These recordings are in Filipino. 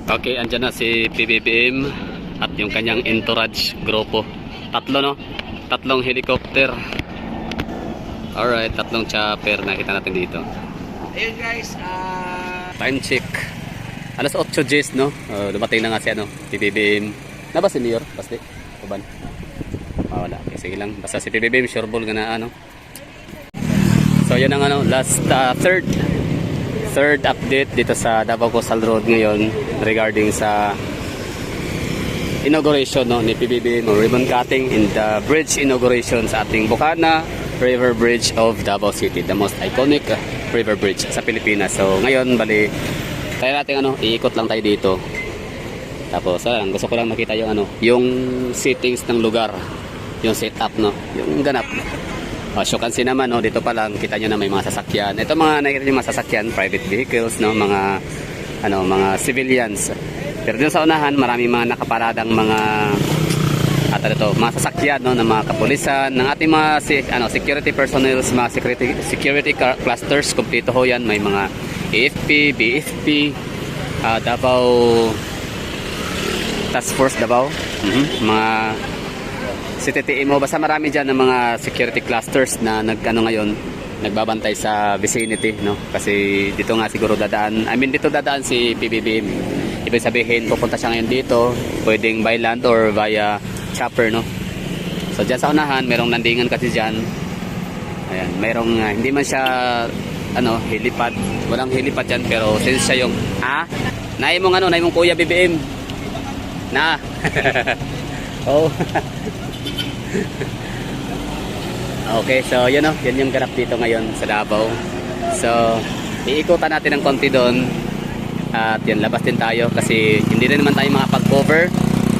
Okay, andyan na si PBBM at yung kanyang entourage grupo. Tatlo, no? Tatlong helicopter. Alright, tatlong chopper nakita natin dito. Ayun guys, Time check. Alas 8 Gs, no? Dumating na nga si ano, PBBM. Na ba si Mayor? Basti? Uban? Wala. Okay, sige lang. Basta si PBBM, sure ball nga na ano. So yan ang ano, last third update dito sa Davao Coastal Road ngayon regarding sa inauguration, no, ni PBBM, no, ribbon cutting in the bridge inauguration sa ating Bukana River Bridge of Davao City, the most iconic river bridge sa Pilipinas. So ngayon bali tayo natin ano, iikot lang tayo dito. Tapos gusto ko lang makita yung ano, yung settings ng lugar, yung setup, no, yung ganap. So kansi naman, no, dito pa lang kita nyo na may mga sasakyan. Ito mga nakikita nyo mga sasakyan, private vehicles, no, mga ano, mga civilians. Pero dun sa unahan, marami mga nakaparadang mga mga sasakyan, no, ng mga kapulisan, ng ating mga security personnel, mga security clusters, kumpleto ho yan. May mga AFP, BFP, Davao Task Force Davao, mga CTTMO, basta marami dyan ng mga security clusters na nagbabantay sa vicinity, no? Kasi dito nga siguro dito dadaan si PBBM. Ibig sabihin, pupunta siya ngayon dito, pwedeng by land or via chopper, no? So dyan sa unahan, merong landingan kasi dyan. Ayan, merong hindi man siya helipad. Walang helipad dyan, pero since siya yung naay mong kuya BBM na oh. Okay, so yan yung ganap dito ngayon sa Davao. So iikutan natin ng konti doon at yan, labas din tayo kasi hindi rin naman tayo makapag-cover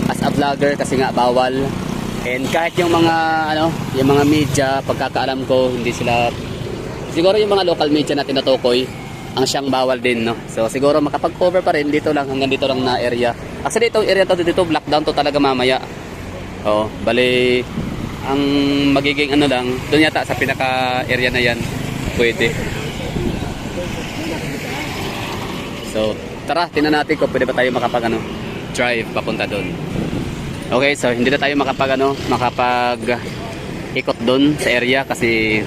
as a vlogger kasi nga bawal. And kahit yung mga yung mga media, pagkakaalam ko, hindi sila, siguro yung mga local media na tinutukoy ang siyang bawal din, no. So siguro makapag-cover pa rin dito lang, hanggang dito lang na area. Actually itong area dito lockdown to talaga mamaya. Oh, bali ang magiging lang, doon yata sa pinaka area na yan pwede. So tara, tingnan natin kung pwede ba tayo makapag drive papunta doon. Okay, so hindi na tayo makapag ikot doon sa area kasi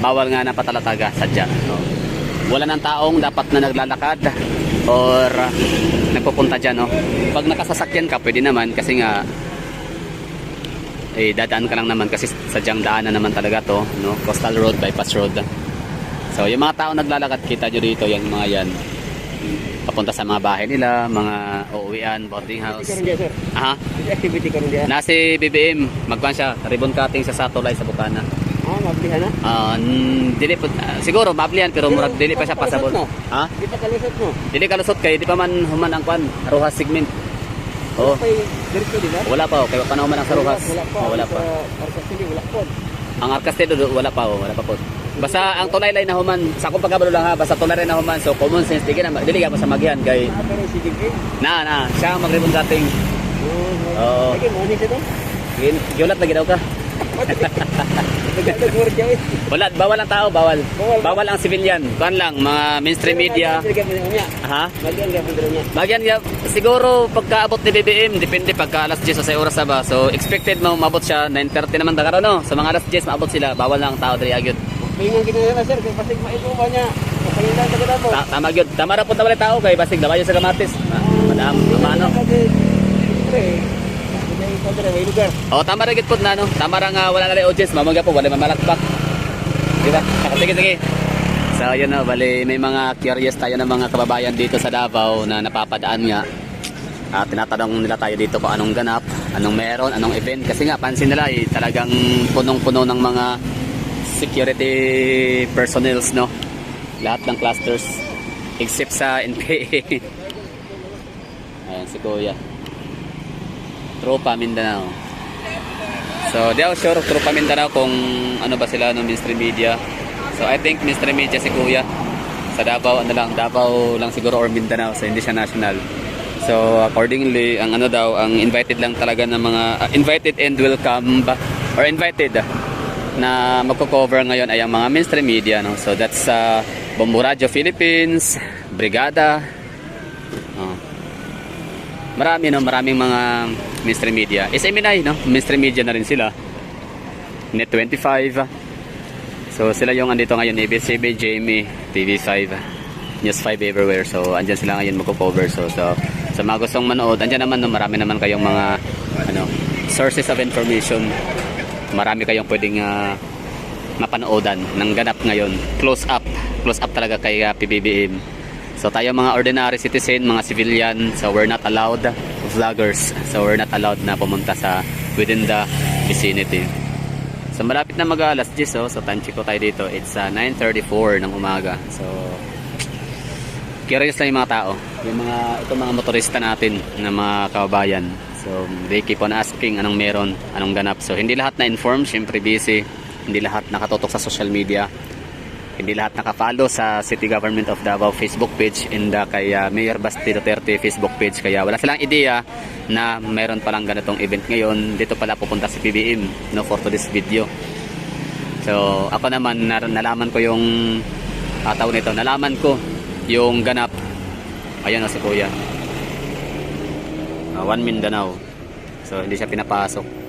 bawal nga na patalataga sadya. So, wala ng taong dapat na naglalakad or nagpupunta dyan, no? Pag nakasasakyan ka pwede naman kasi nga dadaan ka lang naman kasi sadyang daanan naman talaga to, no? Coastal road, bypass road. So yung mga tao naglalakad, kita nyo dito yung mga yan papunta sa mga bahay nila, mga uuwian, boarding house. activity karon diha. Na si BBM magkuhan siya ribbon cutting sa Tulay sa Bukana. Mablihan na? Dili po, siguro mablihan pero murag dili pa siya pasabot. Di pa kalusot mo? Dili kalusot kay di pa man human ang kwan, Rojas segment. Oh. Diretso di ba? Wala pa, kay pa na human ang sa Rojas. Wala pa. Wala pa. Ang Arcastelo wala pa po. Basta ang Tulay line na human, sa akong pagkabalo lang ha, basta Tulay line na human, so common sense dili ka pa sa magyan kay na siya ang mag-ribbon cutting. Oo. Okay, mo ni dito. Giulat lagi daw ka. Wala, bawal ang tao, bawal. Bawal ang civilian. Kuan lang, mga mainstream media. Bagyan nga, siguro pagkaabot ni BBM, depende pagka alas 10 sa oras na ba. So expected mo mabot siya 9:30 naman dagaro, no. Sa mga alas 10 maabot sila, bawal lang ang tao diri agyud. Pingan kinaya sir, kay pasig maigo ba niya? Pahindan sa kada po. Tama gyud. Tama ra pud wala tao kay basig labayo sa kamatis. Madam, ano? Oh, tama ra gid pud na no. Tama ra nga wala na audience, mamangga po wala mamalakpak. Di ba? Sige. So yun na, bali may mga curious tayo ng mga kababayan dito sa Davao na napapadaan nga. Tinatanong nila tayo dito kung anong ganap, anong meron, anong event kasi nga pansin nila talagang punong-puno ng mga security personnels, no. Lahat ng clusters except sa NPA. Ayan si Kuya. Tropa Mindanao. So, di ako sure Tropa Mindanao kung ano ba sila no mainstream media. So, I think mainstream media si Kuya. Sa Davao, Davao lang siguro or Mindanao. So, hindi siya national. So, accordingly, ang ang invited lang talaga ng mga invited and welcome or invited na magko-cover ngayon ay ang mga mainstream media, no? So, that's Bombo Radio Philippines, Brigada, maraming mga mainstream media. SMNI, no? Mainstream media na rin sila. Net25. So sila yung andito ngayon, ABS-CBN, GMA, TV5, News 5 everywhere. So andyan sila ngayon magko-cover. So sa mga gustong manood, andyan naman, no, marami naman kayong mga sources of information. Marami kayong pwedeng mapanoodan ng ganap ngayon. Close up talaga kay PBBM. So tayo mga ordinary citizen, mga civilian, so we're not allowed vloggers. So we're not allowed na pumunta sa within the vicinity. So malapit na mag-alas 10, so time check ko tayo dito. It's 9:34 ng umaga. So curious lang yung mga tao, yung itong mga motorista natin na mga kababayan. So they keep on asking anong meron, anong ganap. So hindi lahat na informed, syempre busy. Hindi lahat nakatutok sa social media. Hindi lahat naka-follow sa City Government of Davao Facebook page and kay Mayor Basti Duterte Facebook page. Kaya wala silang ideya na mayroon palang ganitong event ngayon. Dito pala pupunta si PBM, no, for today's video. So ako naman nalaman ko yung taon nito. Nalaman ko yung ganap. Ayan o si Kuya. One Mindanao. So hindi siya pinapasok.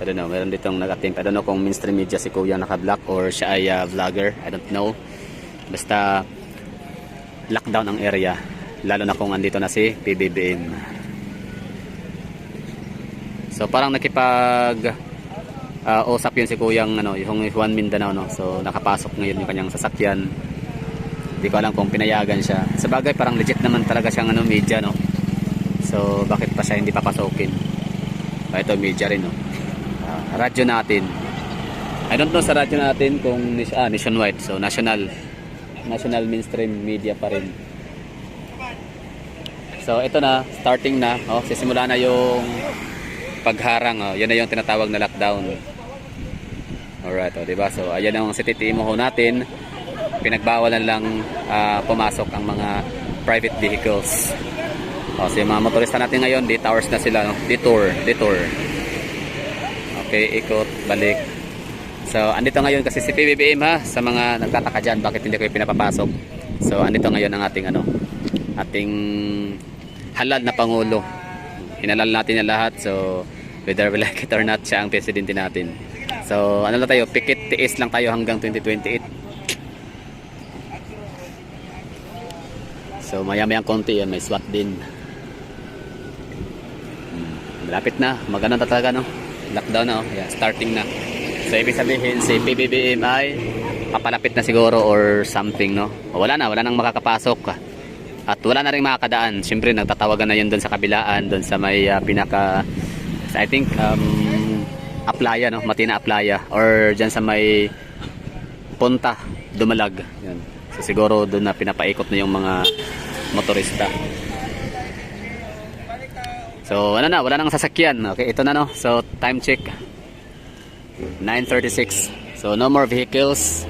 I don't know, meron ditong nag-attempt. I don't know kung mainstream media si Kuya naka-block or siya ay vlogger. I don't know. Basta lockdown ang area. Lalo na kung andito na si PBBM. So parang nakipag usap yun si Kuyang yung Juan Mindanao, no? So nakapasok ngayon yung kanyang sasakyan. Hindi ko alam kung pinayagan siya. Sa bagay parang legit naman talaga siyang media, no? So bakit pa siya hindi papasokin? Ito media rin, no? Radyo natin. I don't know sa radyo natin kung nationwide. So national mainstream media pa rin. So ito na, starting na. Sisimula na yung pagharang. Yan na yung tinatawag na lockdown. Alright, diba? So ayan ang CTTMO natin. Pinagbawal na lang pumasok ang mga private vehicles. So yung mga motorista natin ngayon, hours na sila, no? Detour. Okay, ikot, balik. So, andito ngayon kasi si PBBM, ha, sa mga nagtataka dyan, bakit hindi ko pinapapasok. So, andito ngayon ang ating halal na Pangulo. Hinalal natin yung lahat. So, whether we like it or not, siya ang presidente natin. So, ano lang tayo, pikit tiis lang tayo hanggang 2028. So, maya-mayang konti yan, may SWAT din. Malapit na, magano talaga, no? Lockdown na, yeah, starting na. So ibig sabihin si PBBM ay papalapit na siguro or something, no? Wala nang makakapasok. At wala na ring makakadaan. Siyempre nagtatawagan na yun doon sa kabilaan, doon sa may pinaka I think Aplaya, no? Matina Aplaya or diyan sa may Punta Dumalag. Yan. So siguro doon na pinapaikot na yung mga motorista. So wala nang sasakyan. Okay, ito na, no. So time check 9:36. So no more vehicles.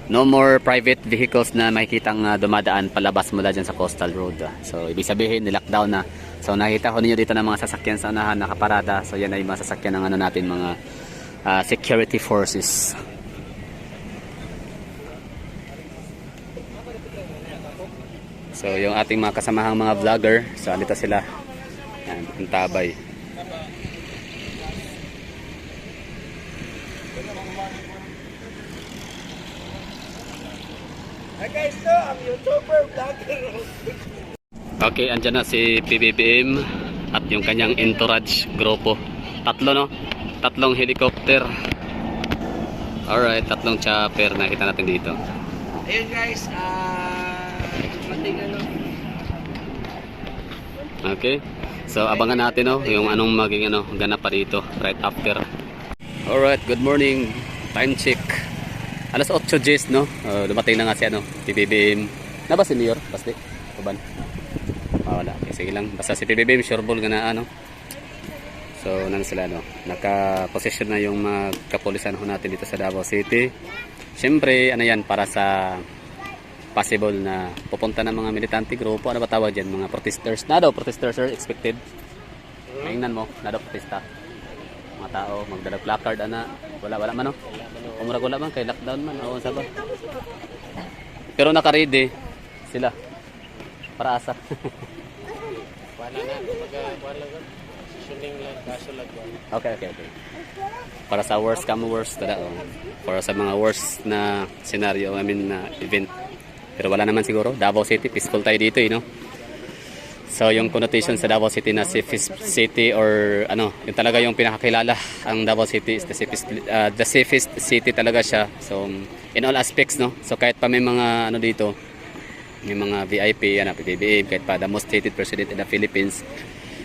No more private vehicles na makikitang dumadaan palabas mula dyan sa coastal road. So ibig sabihin ni-lockdown na. So nakita ko ninyo dito ng mga sasakyan sa unahan nakaparada. So yan ay mga sasakyan ng natin, mga security forces. So yung ating mga kasamahang mga vlogger, so andito sila. Yan, ang tabay. Hi guys, I'm YouTuber, vlogger. Okay, andyan na si PBBM at yung kanyang entourage grupo. Tatlo, no? Tatlong helicopter. Alright, tatlong chopper nakita natin dito. Ayun guys, mating Okay. So abangan natin, no, yung anong maging ganap pa dito right after. Alright, good morning. Time check. Alas 8:10, no? Dumating na nga si PBBM. Na ba si Mayor? Basti? Uban? Wala. Okay, sige lang. Basta si PBBM sure ball nga na So nang sila, no? Naka-position na yung mga kapulisan natin dito sa Davao City. Siyempre, yan para sa possible na pupunta ng mga militante grupo. Ano ba tawag dyan? Mga protesters. Na daw protesters are expected. Tingnan mo, na daw protesta. Mga tao, magdalag placard, wala man, no? Umurag wala man, kay lockdown man. Oo, saba. Pero naka-ready sila. Para asa. Wala na, wala lang. Susuning lang, kaso lang. Okay. Para sa worst come worst, para sa mga worst na scenario, na event. Pero wala naman siguro. Davao City, peaceful tayo dito, no? So, yung connotation sa Davao City na safest city or yung talaga yung pinakakilala. Ang Davao City is the safest city talaga siya. So, in all aspects, no? So, kahit pa may mga dito, may mga VIP, PBBM, kahit pa the most hated president in the Philippines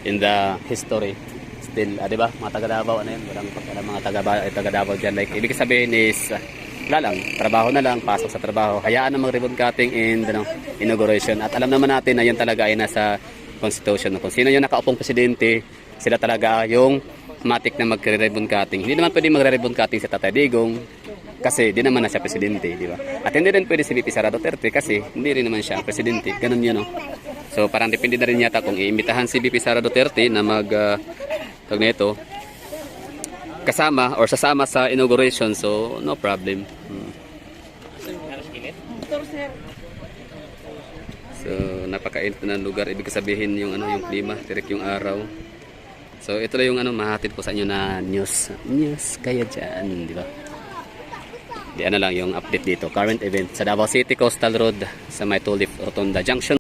in the history. Still, di ba? Mga taga-Davao, walang pagkalang mga taga-Davao dyan. Like, ibig sabihin is, wala lang, trabaho na lang, pasok sa trabaho. Hayaan na mag-ribbon cutting and inauguration. At alam naman natin na yan talaga ay nasa Constitution. Kung sino yung nakaupong presidente, sila talaga yung matik na mag-ribbon cutting. Hindi naman pwede mag-ribbon cutting sa Tatay Digong kasi di naman na siya presidente, di ba? At hindi rin pwede si VP Sara Duterte kasi hindi rin naman siya presidente. Ganun yun, no? So parang depende na rin yata kung iimbitahan si VP Sara Duterte na kasama or sasama sa inauguration, so no problem. So napakainit na lugar, ibig sabihin yung yung klima, tirik yung araw. So ito lang yung mahatid ko sa inyo na news kaya dyan, di ba? Di lang yung update dito, current event sa Davao City Coastal Road sa may Tulip Rotonda Junction.